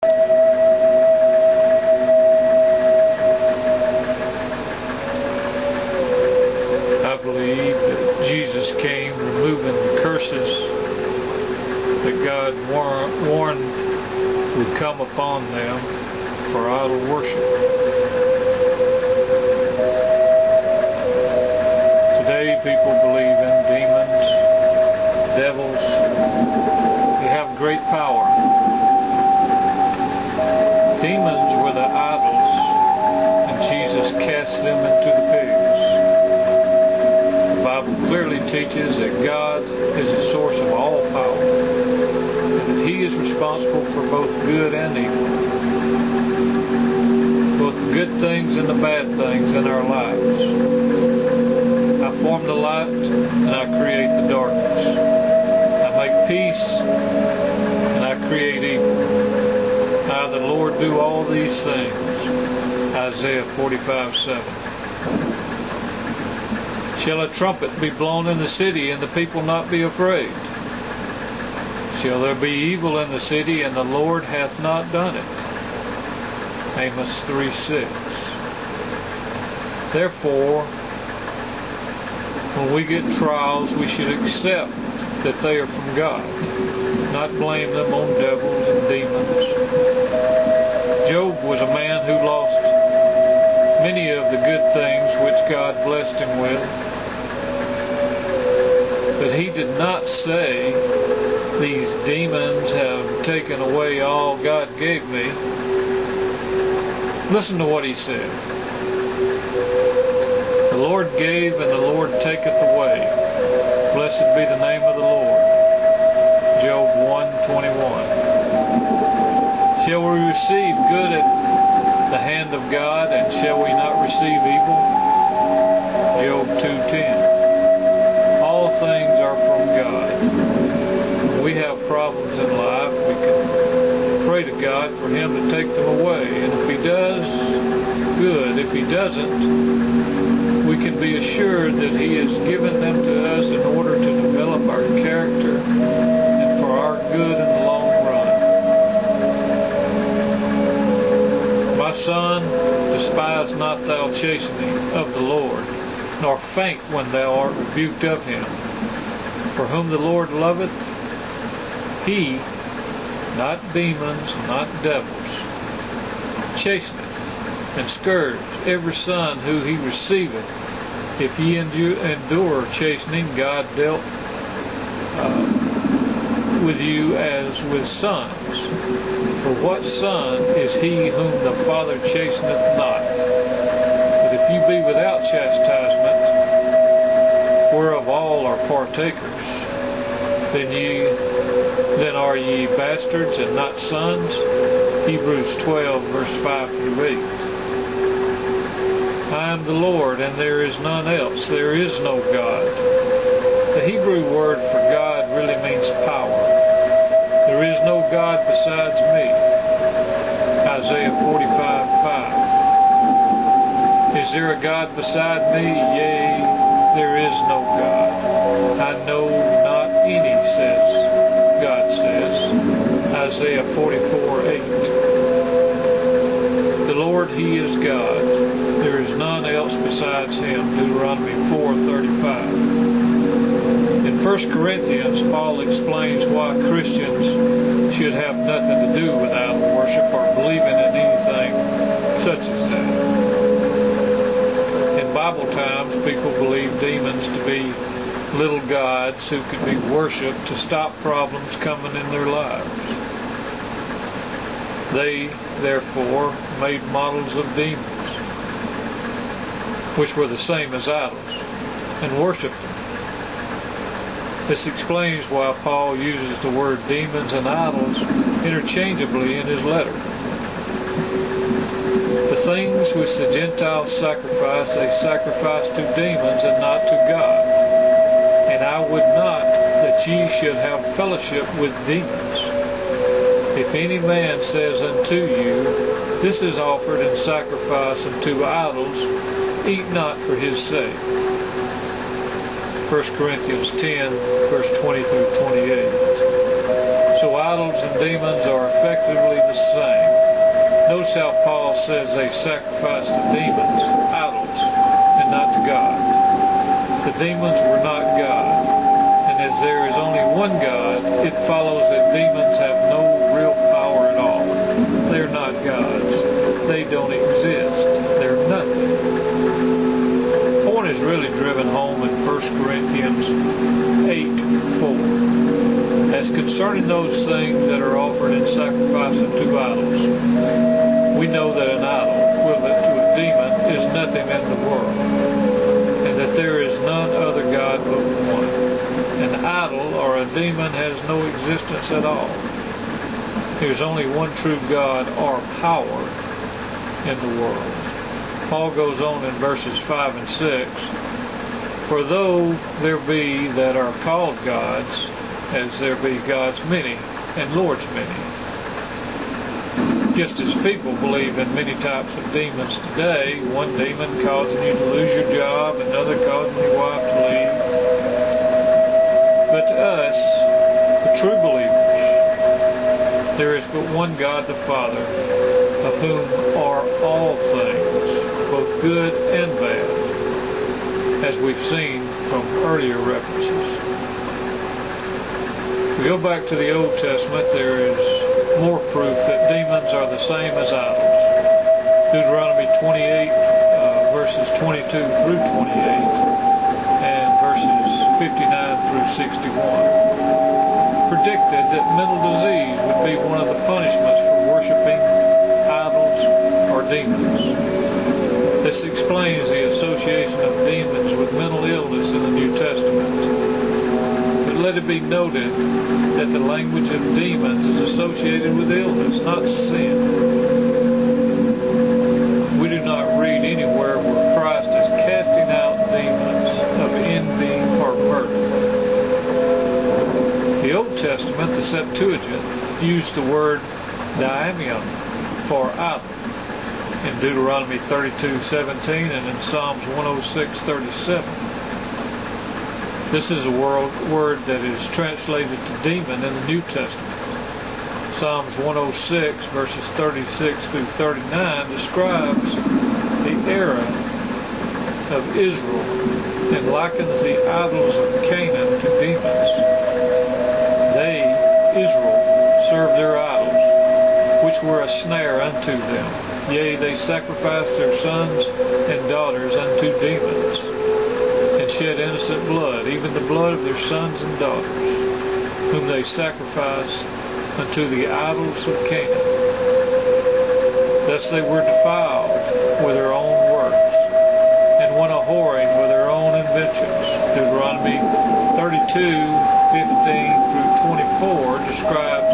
I believe that Jesus came removing the curses that God warned would come upon them for idol worship. Today people believe in demons, devils. They have great power. Demons were the idols, and Jesus cast them into the pigs. The Bible clearly teaches that God is the source of all power, and that He is responsible for both good and evil, both the good things and the bad things in our lives. I form the light, and I create the darkness. I make peace, and I create evil. I, the Lord, do all these things. Isaiah 45:7. Shall a trumpet be blown in the city, and the people not be afraid? Shall there be evil in the city, and the Lord hath not done it? Amos 3:6. Therefore, when we get trials, we should accept that they are from God, not blame them on devils and demons. Job was a man who lost many of the good things which God blessed him with. But he did not say, "These demons have taken away all God gave me." Listen to what he said. "The Lord gave, and the Lord taketh away. Blessed be the name of the Lord." Job 1:21. Shall we receive good at the hand of God, and shall we not receive evil? Job 2:10. All things are from God. When we have problems in life, we can pray to God for Him to take them away. And if He does, good. If He doesn't, we can be assured that He has given them to us in order to develop our character and for our good in the long run. My son, despise not thou chastening of the Lord, nor faint when thou art rebuked of Him. For whom the Lord loveth, He, not demons, not devils, chasteneth and scourge every son who He receiveth. If ye endure chastening, God dealt with you as with sons. For what son is he whom the Father chasteneth not? But if you be without chastisement, whereof all are partakers, then are ye bastards and not sons? Hebrews 12, verse 5 through 8. I am the Lord, and there is none else. There is no God. The Hebrew word for God really means power. There is no God besides me. Isaiah 45:5. Is there a God beside me? Yea, there is no God. I know not any, God says. Isaiah 44:8. The Lord, He is God. There is none else besides Him. Deuteronomy 4:35. In 1 Corinthians, Paul explains why Christians should have nothing to do with idol worship or believing in anything such as that. In Bible times, people believed demons to be little gods who could be worshipped to stop problems coming in their lives. They, therefore, made models of demons, which were the same as idols, and worshipped them. This explains why Paul uses the word demons and idols interchangeably in his letter. The things which the Gentiles sacrifice, they sacrifice to demons and not to God. And I would not that ye should have fellowship with demons. If any man says unto you, This is offered in sacrifice unto idols, eat not for his sake. 1 Corinthians 10, verse 20 through 28. So idols and demons are effectively the same. Notice how Paul says they sacrificed to demons, idols, and not to God. The demons were not God. And as there is only one God, it follows that demons have no real power at all. They're not gods. They don't exist. They're nothing. The point is really driven home in 1 Corinthians 8:4. As concerning those things that are offered in sacrifice unto idols, we know that an idol, equivalent to a demon, is nothing in the world, and that there is none other God but one. An idol or a demon has no existence at all. There's only one true God or power in the world. Paul goes on in verses 5 and 6, for though there be that are called gods, as there be gods many, and lords many. Just as people believe in many types of demons today, one demon causing you to lose your job, another causing your wife to leave. But to us, the true believers, there is but one God the Father, of whom are all things, both good and bad, as we've seen from earlier references. If we go back to the Old Testament, there is more proof that demons are the same as idols. Deuteronomy 28, verses 22 through 28, and verses 59 through 61, predicted that mental disease would be one of the punishments for worshiping idols or demons. This explains the association of demons with mental illness in the New Testament. But let it be noted that the language of demons is associated with illness, not sin. We do not read anywhere where Christ is casting out demons of envy or murder. The Old Testament, the Septuagint, used the word daimon for idol in Deuteronomy 32:17 and in Psalms 106:37. This is a word that is translated to demon in the New Testament. Psalms 106 verses 36 through 39 describes the era of Israel and likens the idols of Canaan to demons. They, Israel, served their idols, which were a snare unto them. Yea, they sacrificed their sons and daughters unto demons, and shed innocent blood, even the blood of their sons and daughters, whom they sacrificed unto the idols of Canaan. Thus they were defiled with their own works, and went a-whoring with their own inventions. Deuteronomy 32:15 through 24 describes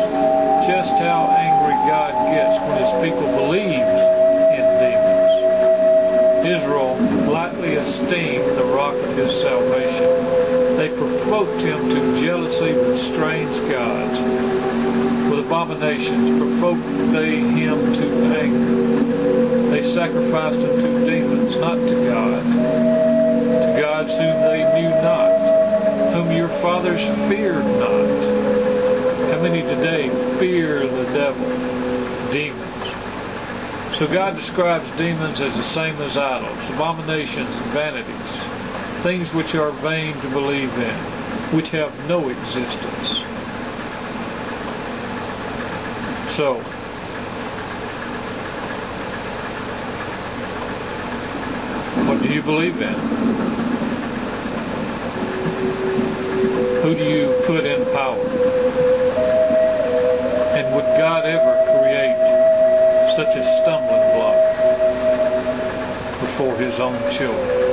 just how angry God gets when his people believes in demons. Israel lightly esteemed the rock of his salvation. They provoked him to jealousy with strange gods. With abominations provoked they him to anger. They sacrificed unto demons, not to God, to gods whom they knew not, whom your fathers feared not. How many today fear the devil, demons? So God describes demons as the same as idols, abominations and vanities, things which are vain to believe in, which have no existence. So, what do you believe in? Who do you put in power? And would God ever create such a stumbling block before his own children?